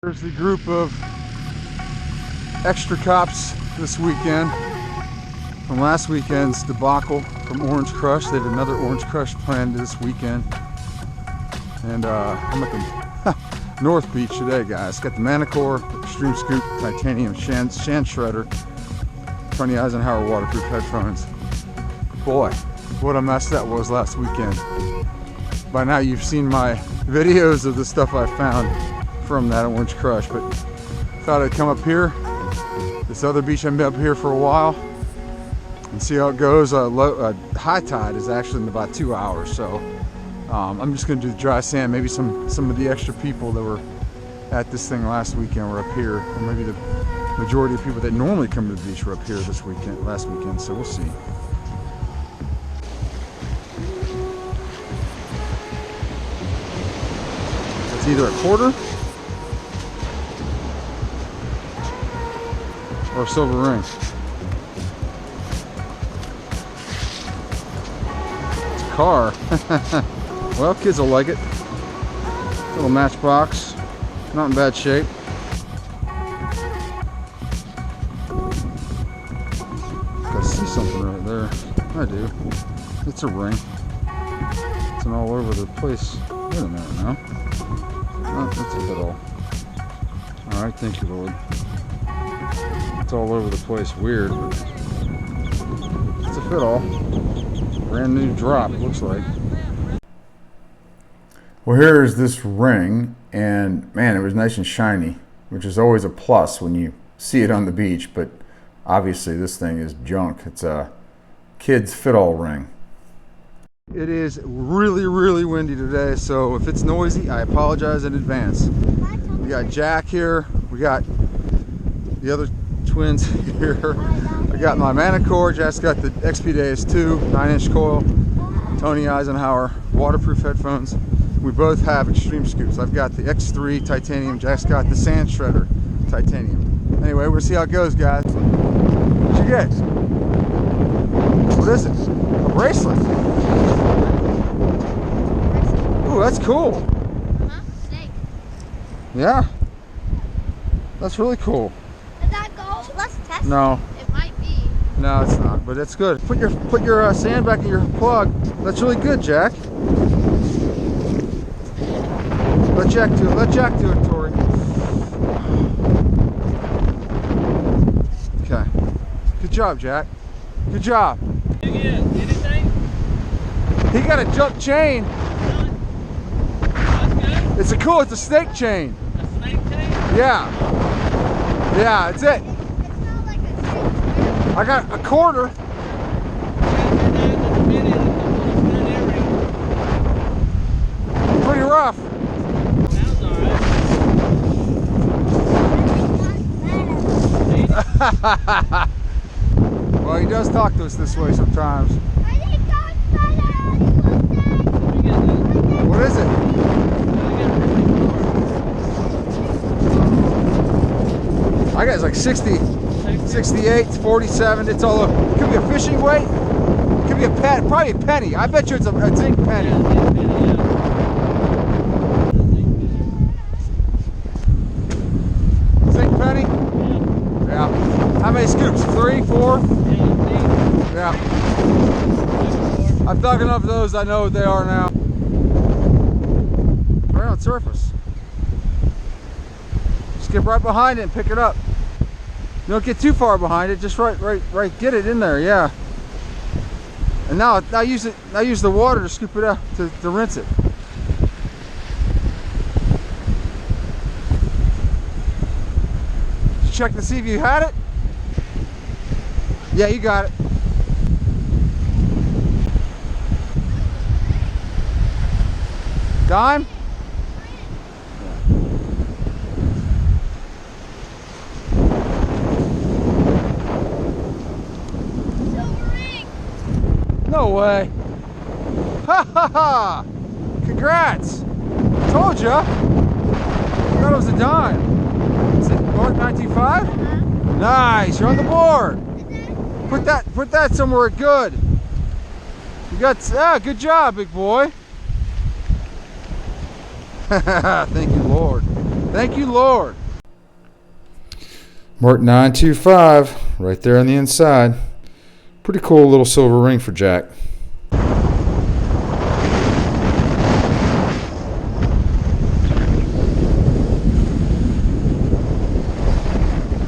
There's the group of extra cops this weekend from last weekend's debacle from Orange Crush. They have another Orange Crush planned this weekend. And I'm at the North Beach today, guys. Got the Manticore, Extreme Scoop, Titanium, Shan Shredder, Tony Eisenhower waterproof headphones. Boy, what a mess that was last weekend. By now you've seen my videos of the stuff I found from that Orange Crush, but thought I'd come up here, this other beach. I've been up here for a while, and see how it goes. High tide is actually in about 2 hours, so I'm just going to do the dry sand. Maybe some of the extra people that were at this thing last weekend were up here, or maybe the majority of people that normally come to the beach were up here last weekend, so we'll see. It's either a quarter or a silver ring. It's a car. Well, kids will like it. Little matchbox. Not in bad shape. I see something right there. I do. It's a ring. It's an all over the place. Wait a minute now. Oh, that's a bit all. Alright, thank you, Lord. It's all over the place. Weird, but it's a fit all. Brand new drop, looks like. Well, here's this ring, and man, it was nice and shiny, which is always a plus when you see it on the beach, but obviously this thing is junk. It's a kid's fit all ring. It is really, really windy today, so if it's noisy, I apologize in advance. We got Jack here, we got the other twins here. I got my Manticore, Jack's got the XP-Deus 2 9-inch coil, Tony Eisenhower waterproof headphones. We both have Extreme Scoops. I've got the X3 Titanium, Jack's got the Sand Shredder Titanium. Anyway, we'll see how it goes, guys. What'd you get? What is it? A bracelet. Ooh, that's cool. Snake. Yeah. That's really cool. Is that gold? Let's test No. it. It might be. No, it's not, but it's good. Put your sand back in your plug. That's really good, Jack. Let Jack do it. Let Jack do it, Tori. Okay. Good job, Jack. Good job. Anything? He got a jump chain. That's good. It's a snake chain. A snake chain? Yeah. Yeah, that's it. It's not like a snake. I got a quarter. Pretty rough. Sounds alright. Well, he does talk to us this way sometimes. What is it? I got it's like 60, 68, 47. It's all over. It could be a fishing weight. It could be a pet, probably a penny. I bet you it's a zinc penny. Zinc penny? Yeah. How many scoops? 3, 4? Yeah. I've dug enough of those, I know what they are now. Right on surface. Just get right behind it and pick it up. You don't get too far behind it, just right, get it in there, yeah. And now use the water to scoop it out, to rinse it. Did you check to see if you had it? Yeah, you got it. Dime? Silver ring. No way. Ha ha ha! Congrats! Told ya! I thought it was a dime. Is it Mark 925? Nice, you're on the board. Put that somewhere good. You got good job, big boy. Thank you, Lord. Thank you, Lord. Mark 925, right there on the inside. Pretty cool little silver ring for Jack.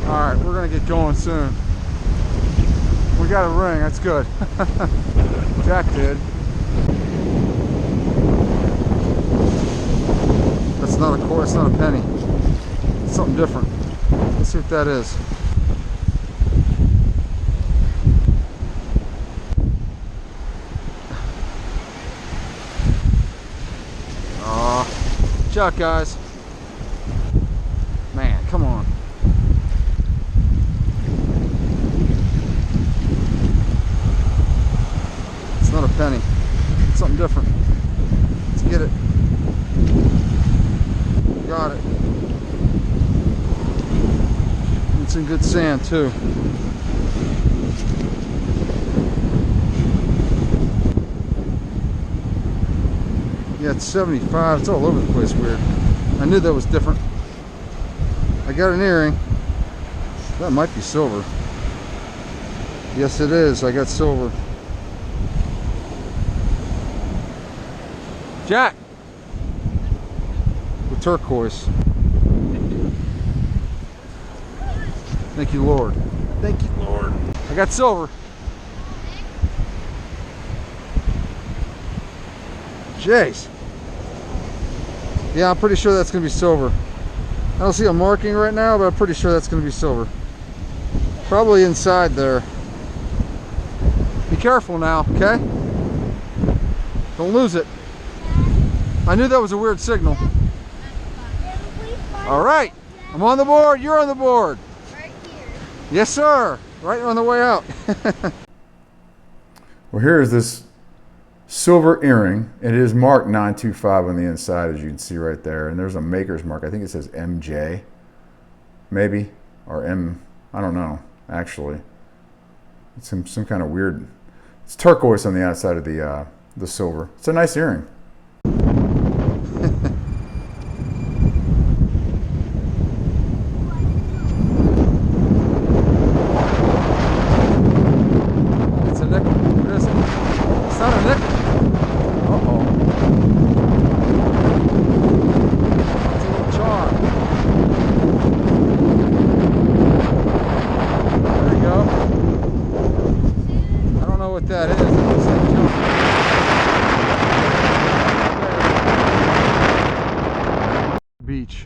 Alright, we're going to get going soon. We got a ring, that's good. Jack did. That's not a quarter, it's not a penny. It's something different. Let's see what that is. Good job, guys. Man, come on. It's not a penny. It's something different. Let's get it. Got it. It's in good sand too. Yeah, it's 75. It's all over the place weird. I knew that was different. I got an earring. That might be silver. Yes, it is. I got silver. Jack! With turquoise. Thank you, Lord. Thank you, Lord. I got silver. Jeez. Yeah, I'm pretty sure that's going to be silver. I don't see a marking right now, but I'm pretty sure that's going to be silver. Probably inside there. Be careful now, okay? Don't lose it. I knew that was a weird signal. All right. I'm on the board. You're on the board. Right here. Yes, sir. Right on the way out. Well, here is this silver earring. It is marked 925 on the inside, as you can see right there. And there's a maker's mark. I think it says MJ, maybe, or M. I don't know. Actually, it's some kind of weird. It's turquoise on the outside of the silver. It's a nice earring. It's a nickel. What is it? It's not a nickel. Uh-oh. It's a little charm. There you go. I don't know what that is. It looks like junk. Beach.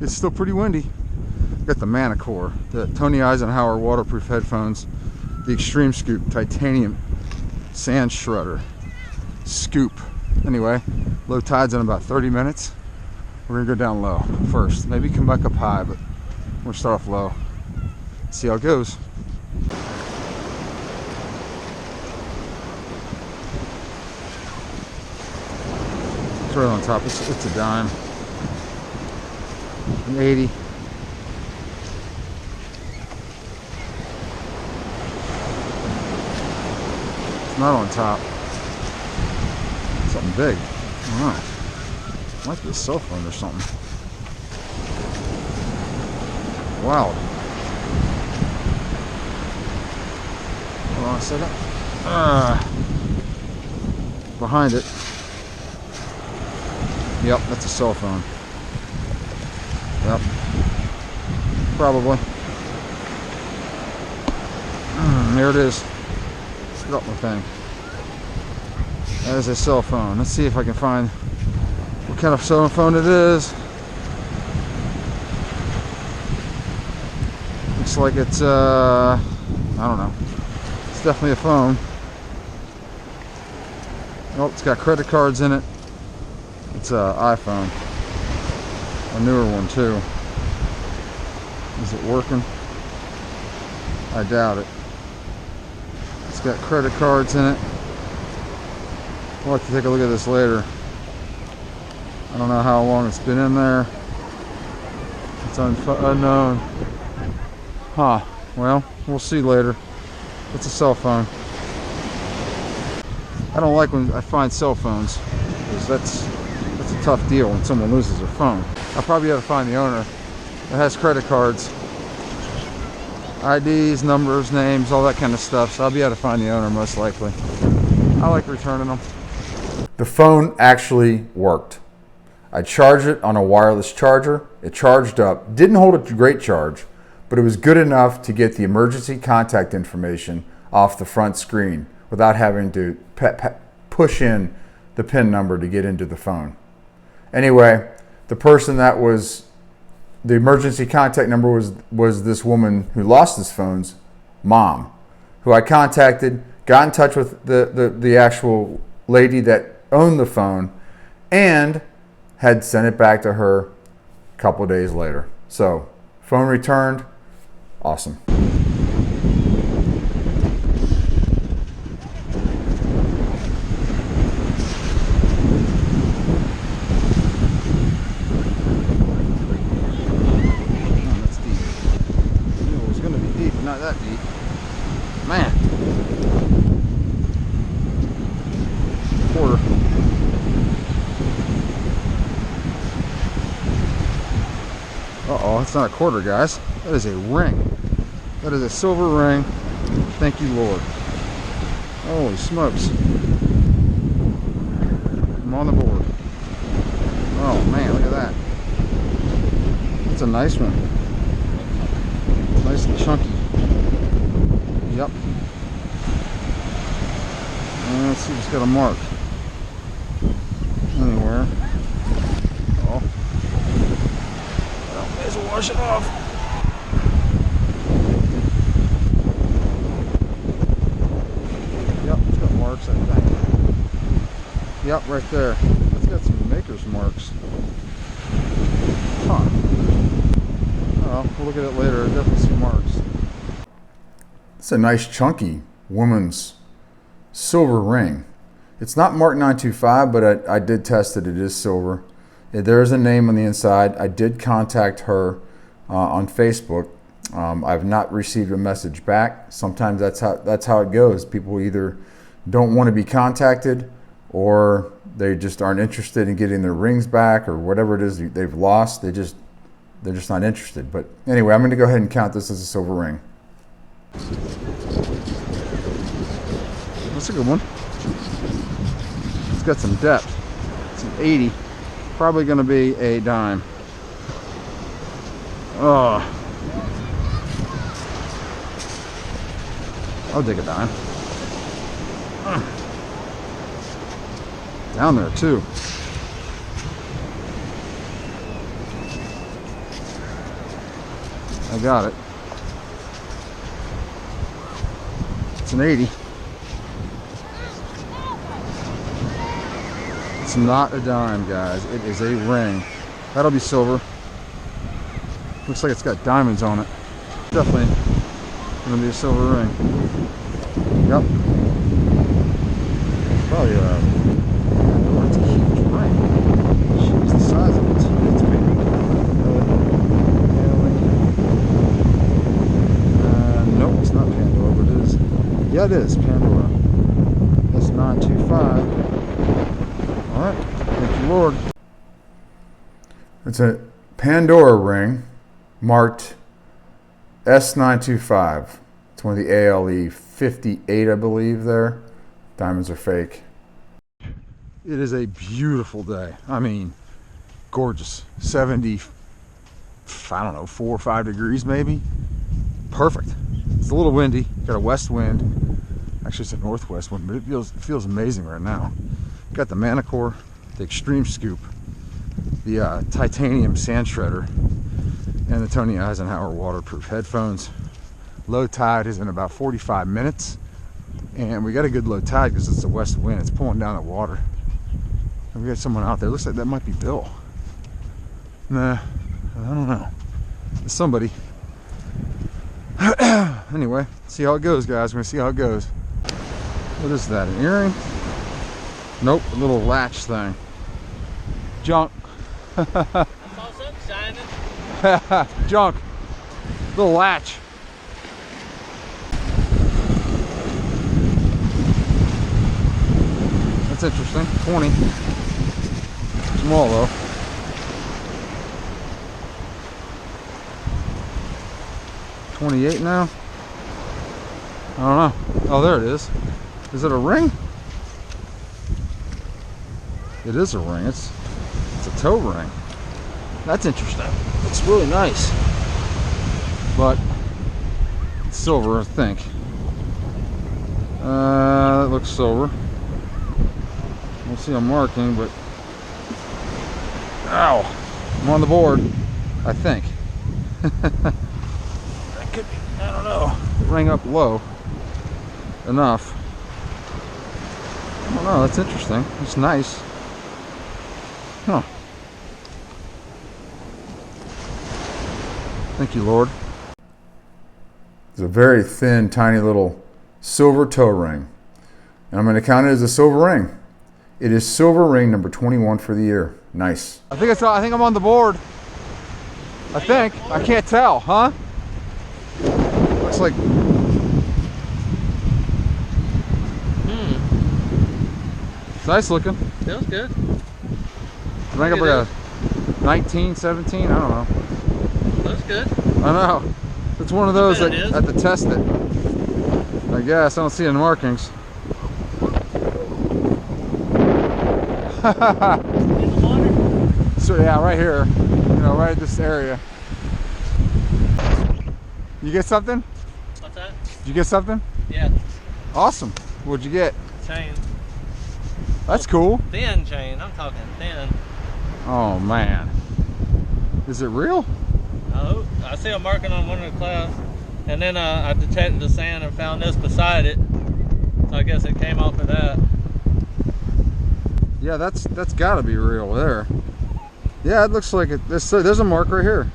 It's still pretty windy. Got the Manticore, the Tony Eisenhower waterproof headphones, the Extreme Scoop titanium sand shredder scoop. Anyway, low tide's in about 30 minutes. We're gonna go down low first. Maybe come back up high, but we'll start off low. See how it goes. It's right on top. It's a dime. An 80. It's not on top. Something big. I don't know. Might be a cell phone or something. Wow. Hold on a second. Behind it. Yep, that's a cell phone. Yep. Probably. There it is. Get up my thing. That is a cell phone. Let's see if I can find what kind of cell phone it is. Looks like it's I don't know. It's definitely a phone. Oh, it's got credit cards in it. It's an iPhone. A newer one too. Is it working? I doubt it. It's got credit cards in it. We'll have to take a look at this later. I don't know how long it's been in there. It's unknown. Huh. Well, we'll see later. It's a cell phone. I don't like when I find cell phones, because that's a tough deal when someone loses their phone. I'll probably have to find the owner. It has credit cards, IDs, numbers, names, all that kind of stuff. So I'll be able to find the owner most likely. I like returning them. The phone actually worked. I charged it on a wireless charger. It charged up. Didn't hold a great charge, but it was good enough to get the emergency contact information off the front screen without having to push in the PIN number to get into the phone. Anyway, the person that was the emergency contact number was this woman who lost his phone's mom, who I contacted, got in touch with the actual lady that owned the phone, and had sent it back to her a couple of days later. So, phone returned. Awesome. That's deep. I knew it was going to be deep, but not that deep. Man. Quarter. Uh-oh, it's not a quarter, guys. That is a ring. That is a silver ring. Thank you, Lord. Holy smokes. I'm on the board. Oh, man, look at that. That's a nice one. Nice and chunky. Yep. And let's see if it's got a mark. Anywhere. Oh. May as well wash it off. Yep, it's got marks, I think. Yep, right there. It's got some maker's marks. Huh. Oh, we'll look at it later. Definitely some marks. It's a nice chunky woman's silver ring. It's not marked 925, but I did test it. It is silver. There is a name on the inside. I did contact her on Facebook. I've not received a message back. Sometimes that's how it goes. People either don't want to be contacted, or they just aren't interested in getting their rings back, or whatever it is they've lost. They're just not interested. But anyway, I'm going to go ahead and count this as a silver ring. That's a good one. It's got some depth. It's an 80. Probably going to be a dime. Oh. I'll take a dime. Down there too. I got it. It's an 80. It's not a dime, guys. It is a ring. That'll be silver. Looks like it's got diamonds on it. Definitely gonna be a silver ring. Yep. Probably oh, it's a huge ring. Jeez, the size of it. It's big. Nope, it's not Pandora, but it is. Yeah, it is Pandora. That's 925. All right, thank you, Lord. It's a Pandora ring marked S925. It's one of the ALE 58, I believe there. Diamonds are fake. It is a beautiful day. I mean, gorgeous. 70, I don't know, 4 or 5 degrees maybe. Perfect. It's a little windy. Got a west wind. Actually, it's a northwest wind, but it feels amazing right now. Got the Manicore, the Extreme Scoop, the titanium sand shredder, and the Tony Eisenhower waterproof headphones. Low tide is in about 45 minutes, and we got a good low tide because it's a west wind. It's pulling down the water. And we got someone out there. Looks like that might be Bill. Nah, I don't know. It's somebody. Anyway, see how it goes, guys. We're gonna see how it goes. What is that? An earring? Nope, a little latch thing. Junk. I saw something shining. Junk. Little latch. That's interesting. 20. Small though. 28 now. I don't know. Oh, there it is. Is it a ring? It is a ring. It's a toe ring. That's interesting. It's really nice. But it's silver, I think. That looks silver. We'll see a marking, but ow! I'm on the board, I think. That could be, I don't know. Rang up low enough. I don't know, that's interesting. It's nice. Huh. Thank you, Lord. It's a very thin, tiny little silver toe ring. And I'm going to count it as a silver ring. It is silver ring number 21 for the year. Nice. I think I'm on the board. I think. I can't tell, huh? Looks like. It's nice looking. Feels good. Rang up like a 19, 17, I don't know. Looks good. I know. It's one of those I that bet it is. had to test it. I guess. I don't see any markings. In the water. So yeah, right here. You know, right at this area. You get something? What's that? Did you get something? Yeah. Awesome. What'd you get? Chain. That's cool. Thin chain. I'm talking thin. Oh man. Is it real? Oh, I see a marking on one of the clouds, and then I detected the sand and found this beside it. So I guess it came off of that. Yeah, that's gotta be real there. Yeah, it looks like it. There's a mark right here.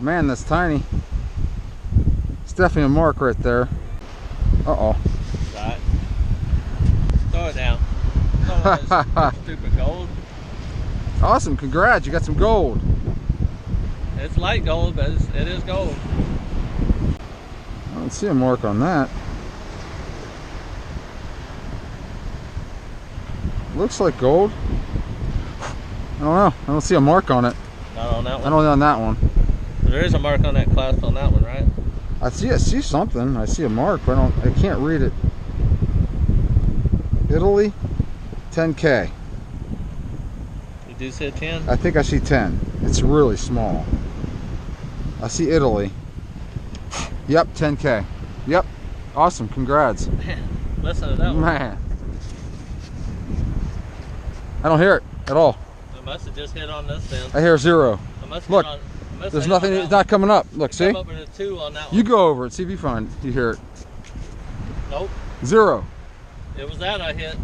Man, that's tiny. It's definitely a mark right there. Uh-oh. Right. Throw it down. Oh, stupid gold. Awesome, congrats, you got some gold. It's light gold, but it is gold. I don't see a mark on that. Looks like gold. I don't know. I don't see a mark on it. Not on that I one. don't on that one. There is a mark on that clasp on that one, right? I see something. I see a mark, but I can't read it. Italy, 10K. You do see a 10? I think I see 10. It's really small. I see Italy. Yep, 10K. Yep. Awesome. Congrats. Man, listen to that one. Man. I don't hear it at all. It must have just hit on this then. I hear 0. It must Look, hit on, it must There's hit nothing. on It's that not coming up. Look, one. see? Come up with a 2 on that one. You go over it. See if you find. You hear it. Nope. 0. It was that I hit.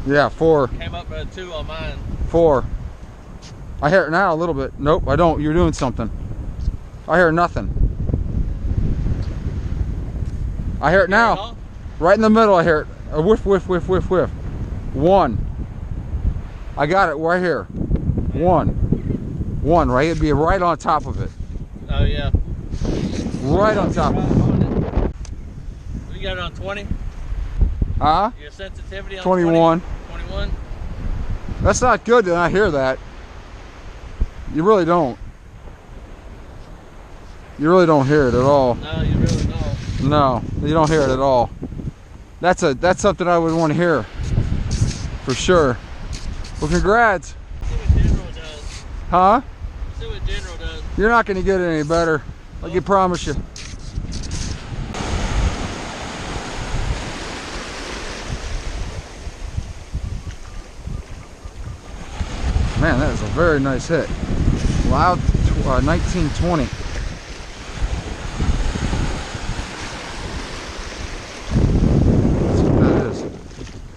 Yeah, 4. Came up with a 2 on mine. 4. I hear it now a little bit. Nope, I don't. You're doing something. I hear nothing. I hear it Hear it now. all? Right in the middle, I hear it. A whiff, whiff, whiff, whiff, whiff. 1. I got it right here. 1. 1, right? It'd be right on top of it. Oh yeah. Right on top Right of it. on it. We got it on 20. Huh? Your sensitivity on 21. 20? 21. That's not good that I hear that. You really don't. You really don't hear it at all. No, you really don't. No, you don't hear it at all. That's something I would want to hear. For sure. Well, congrats. See what General does. Huh? See what General does. You're not going to get it any better. I can promise you. Man, that is a very nice hit. Loud 1920. Let's see what that is.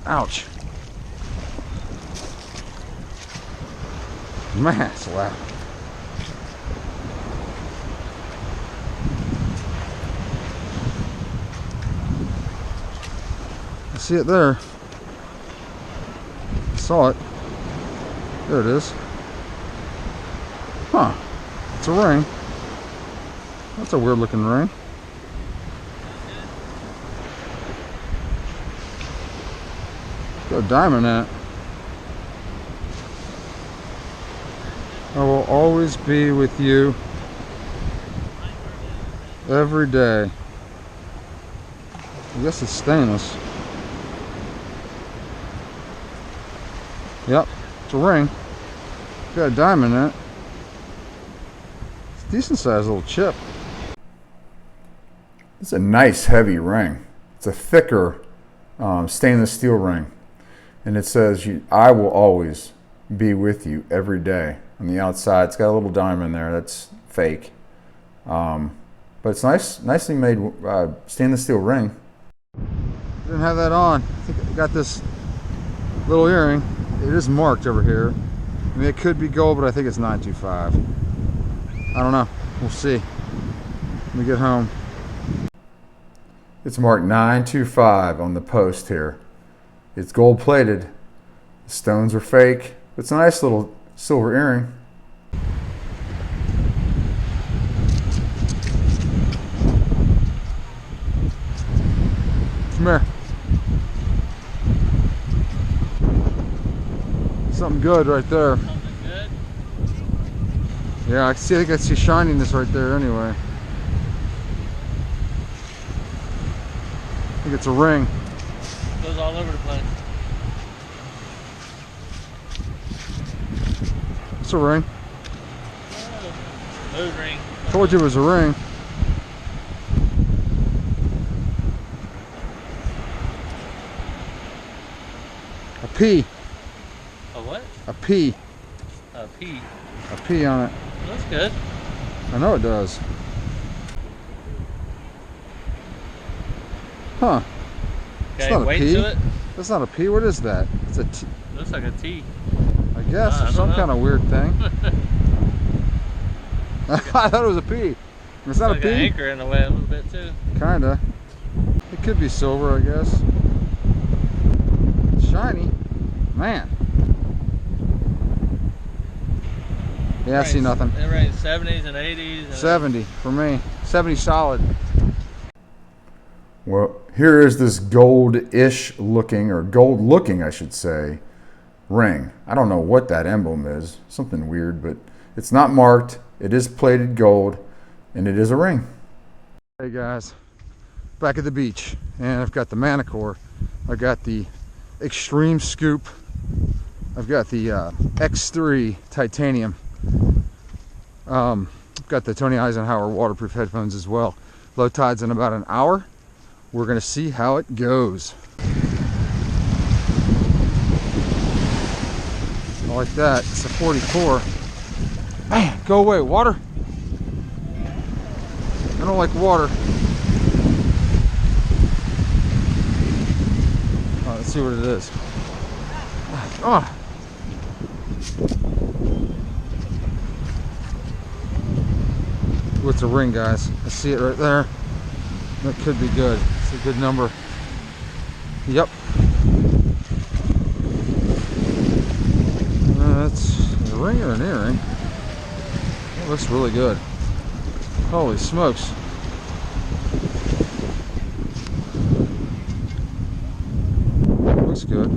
Ouch. Man, it's loud. I see it there. I saw it. There it is. Huh. It's a ring. That's a weird looking ring. Got a diamond in it. I will always be with you every day. I guess it's stainless. Yep, it's a ring. Got a diamond in it. It's a decent sized little chip. It's a nice heavy ring. It's a thicker stainless steel ring. And it says, I will always be with you every day. On the outside, it's got a little diamond there. That's fake. But it's nicely made stainless steel ring. Didn't have that on. I think I got this little earring. It is marked over here. I mean, it could be gold, but I think it's 925. I don't know. We'll see when we get home. It's marked 925 on the post here. It's gold plated. The stones are fake. It's a nice little silver earring. Come here. Something good right there. Something good? Yeah, I think I see shininess right there anyway. I think it's a ring. Goes all over the place. It's a ring. Nose ring. Told you it was a ring. A P. A what? A P. A P. A P on it. That's good. I know it does. Huh. It's Okay, not a weight P. to it. That's not a P. What is that? It's a T. Looks like a T. I guess, I or don't some know. kind of weird thing. I thought it was a P. It's not like a an P. anchor in a way, a little bit too. Kinda. It could be silver, I guess. It's shiny. Man. Yeah, I see nothing. It rains 70s and 80s. And 70 for me. 70 solid. Well, here is this gold-ish looking, or gold-looking, I should say, ring. I don't know what that emblem is. Something weird, but it's not marked. It is plated gold, and it is a ring. Hey guys, back at the beach, and I've got the Manticore. I've got the Extreme Scoop. I've got the X3 titanium. I've got the Tony Eisenhower waterproof headphones as well. Low tide's in about an hour. We're gonna see how it goes. I like that. It's a 44. Man, go away, water. I don't like water. Oh, let's see what it is. Oh. What's a ring, guys? I see it right there. That could be good. It's a good number. Yep. That's a ring or an earring. It looks really good. Holy smokes. Looks good.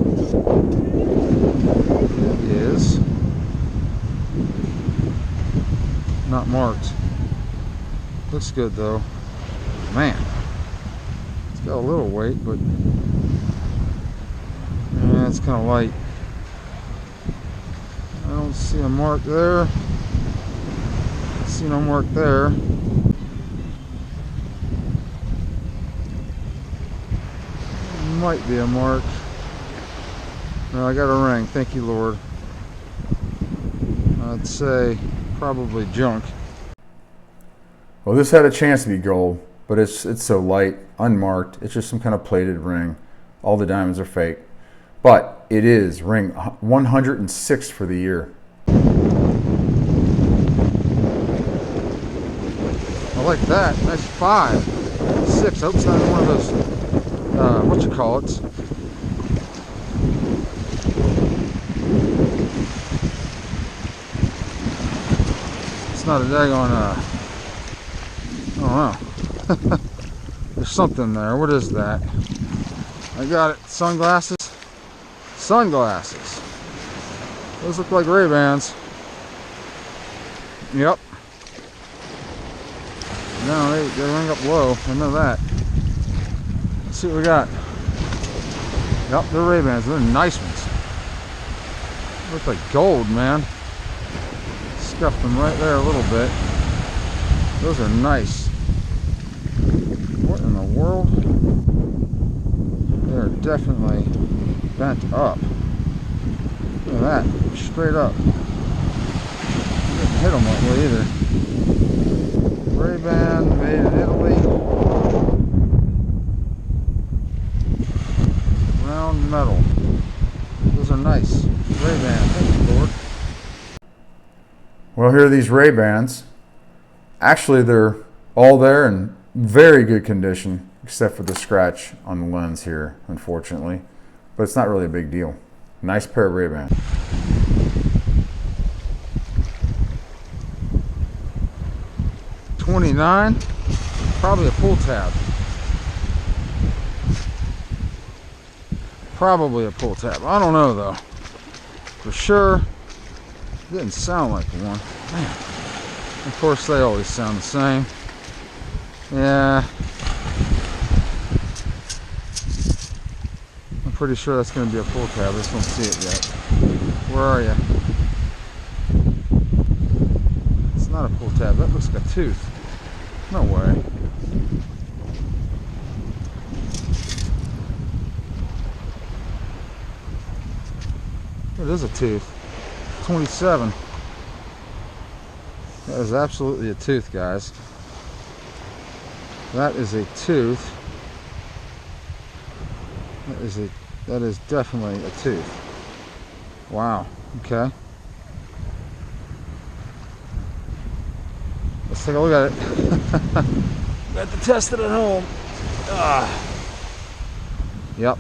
It is not marked. Looks good though. Man, it's got a little weight, but yeah, it's kind of light. I don't see a mark there. I see no mark there. Might be a mark. No, I got a ring. Thank you, Lord. I'd say probably junk. Well, this had a chance to be gold, but it's so light, unmarked. It's just some kind of plated ring. All the diamonds are fake. But it is ring 106 for the year. I like that. Nice 5. 6. I hope it's not one of those, whatchamacallits. It's not a daggone, I don't know. There's something there. What is that? I got it. Sunglasses. Sunglasses. Those look like Ray-Bans. Yep. No, they ring up low. I know that. Let's see what we got. Yep, they're Ray-Bans. They're nice ones. Look like gold, man. Scuffed them right there a little bit. Those are nice. What in the world? They're definitely bent up. Look at that. Straight up. Didn't hit them that way either. Ray-Ban, made in Italy. Round metal. Those are nice. Ray-Ban, thank you, Lord. Well, here are these Ray-Bans. Actually, they're all there in very good condition, except for the scratch on the lens here, unfortunately. But it's not really a big deal. Nice pair of Ray-Bans. $29, probably a pull tab. Probably a pull tab. I don't know though. For sure, it didn't sound like one. Man. Of course, they always sound the same. Yeah. I'm pretty sure that's going to be a pull tab. I just don't see it yet. Where are you? It's not a pull tab. That looks like a tooth. No way. It is a tooth. 27. That is absolutely a tooth, guys. That is a tooth. That is definitely a tooth. Wow. Okay. Let's take a look at it. Got to test it at home. Yep.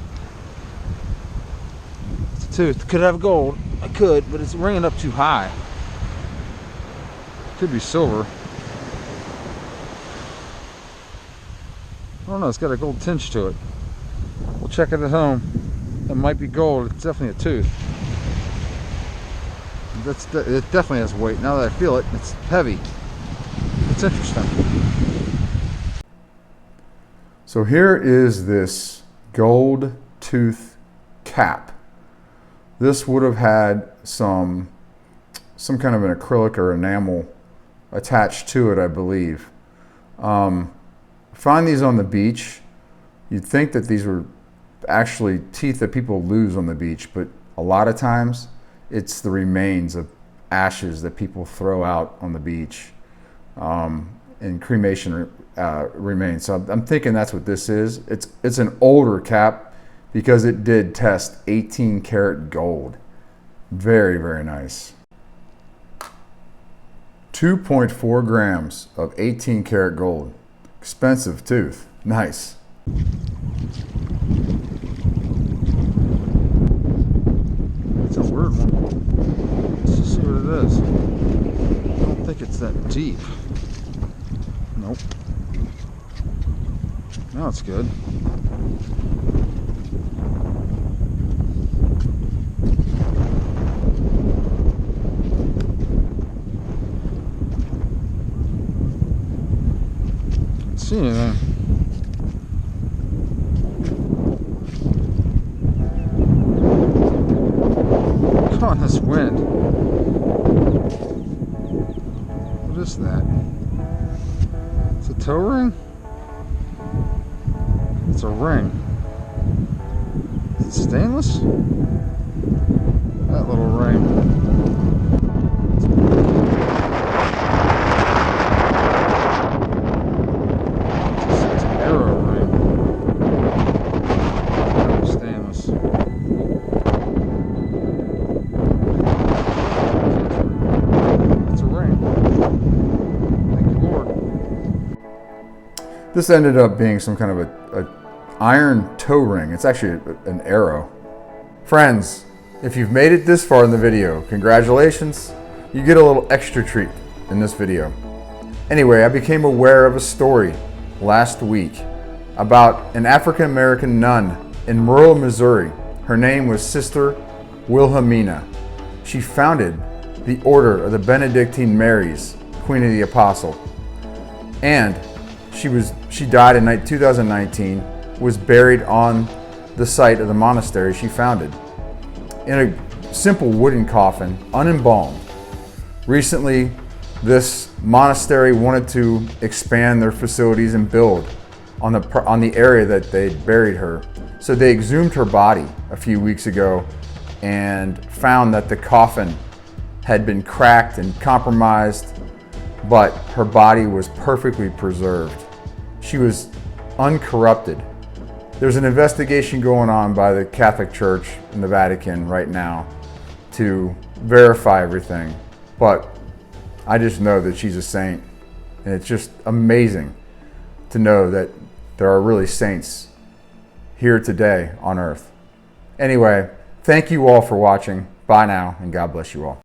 It's a tooth. Could have gold. I could, but it's ringing up too high. Could be silver. I don't know. It's got a gold tinge to it. We'll check it at home. It might be gold. It's definitely a tooth. It definitely has weight. Now that I feel it, it's heavy. It's interesting. So here is this gold tooth cap. This would have had some kind of an acrylic or enamel attached to it, I believe. Find these on the beach. You'd think that these were actually teeth that people lose on the beach, but a lot of times it's the remains of ashes that people throw out on the beach. And cremation remains. So I'm thinking that's what this is. It's an older cap because it did test 18 karat gold. Very, very nice. 2.4 grams of 18 karat gold. Expensive tooth. Nice. It's a weird one. Let's just see what it is. I don't think it's that deep. Nope. Now it's good. Can't see anything. Come on, this wind. What is that? It's a toe ring? It's a ring. Is it stainless? That little ring. It's an arrow ring. Stainless. It's a ring. Thank you, Lord. This ended up being some kind of a iron toe ring. It's actually an arrow. Friends, if you've made it this far in the video, congratulations. You get a little extra treat in this video. Anyway, I became aware of a story last week about an African American nun in rural Missouri. Her name was Sister Wilhelmina. She founded the Order of the Benedictine Marys, Queen of the Apostle. And she died in 2019, was buried on the site of the monastery she founded in a simple wooden coffin, unembalmed. Recently, this monastery wanted to expand their facilities and build on the area that they buried her. So they exhumed her body a few weeks ago and found that the coffin had been cracked and compromised, but her body was perfectly preserved. She was uncorrupted. There's an investigation going on by the Catholic Church in the Vatican right now to verify everything, but I just know that she's a saint, and it's just amazing to know that there are really saints here today on earth. Anyway, thank you all for watching. Bye now, and God bless you all.